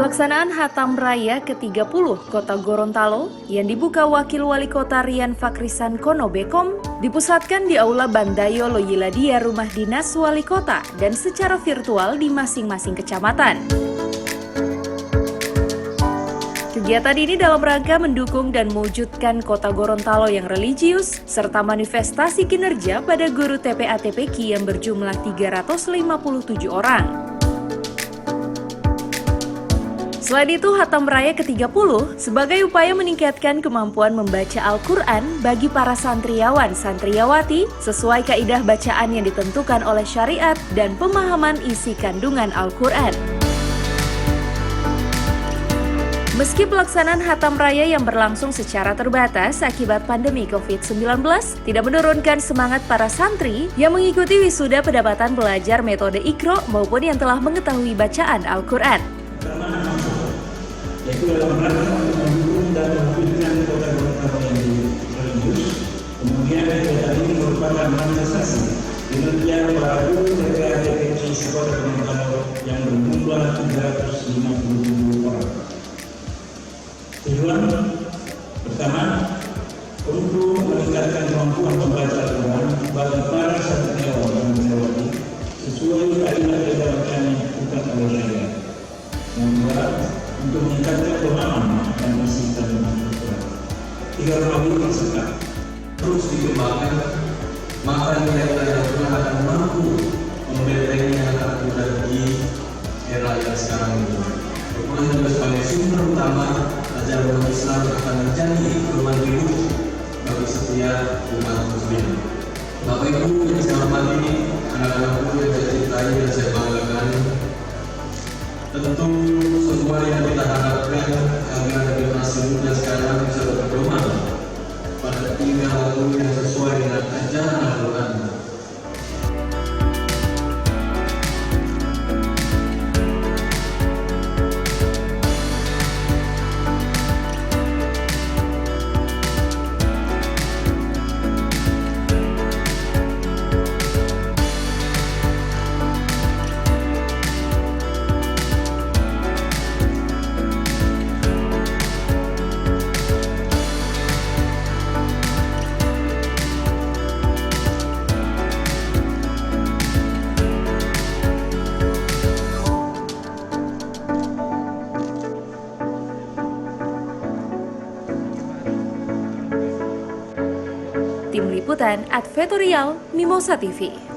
Pelaksanaan Hatam Raya ke-30 Kota Gorontalo yang dibuka Wakil Wali Kota Rian Fakrisan Kono Bekom dipusatkan di Aula Bandayo Loyiladia Rumah Dinas Wali Kota dan secara virtual di masing-masing kecamatan. Kegiatan ini dalam rangka mendukung dan mewujudkan Kota Gorontalo yang religius, serta manifestasi kinerja pada guru TPA-TPQ yang berjumlah 357 orang. Selain itu, Hatam Raya ke-30 sebagai upaya meningkatkan kemampuan membaca Al-Quran bagi para santriawan-santriawati sesuai kaidah bacaan yang ditentukan oleh syariat dan pemahaman isi kandungan Al-Quran. Meski pelaksanaan Hatam Raya yang berlangsung secara terbatas akibat pandemi COVID-19 tidak menurunkan semangat para santri yang mengikuti wisuda pendapatan belajar metode Iqra maupun yang telah mengetahui bacaan Al-Quran. Yaitu dalam rangka untuk mendukung dan mewujudkan Kota Gorontalo yang religius. Kemudian kegiatan ini merupakan manifestasi kinerja para guru TPA-TPQ Kota Gorontalo yang berjumlah 357 orang. Tujuan pertama, untuk meningkatkan kemampuan membaca Al-Quran bagi para santriawan dan santriawati sesuai kaidah bacaan yang ditentukan oleh syariat. Yang kedua, untuk meningkatkan pemahaman dan isi kandungan Al-Quran. 3 hal ini maksudnya terus dikembangkan, maka nilai-nilai Al-Quran akan mampu membentengi anak muda di era yang sekarang ini. Al-Quran juga sebagai sumber utama ajaran umat Islam akan menjadi pedoman hidup bagi setiap umat muslim. Bapak Ibu yang saya hormati, anak-anakku yang saya cintai dan saya banggakan, tentu semua yang kita harapkan agar generasi muda sekarang bisa berpedoman pada 3 hal yang sesuai dengan ajaran Al-Quran. Tim Liputan Advertorial Mimosa TV.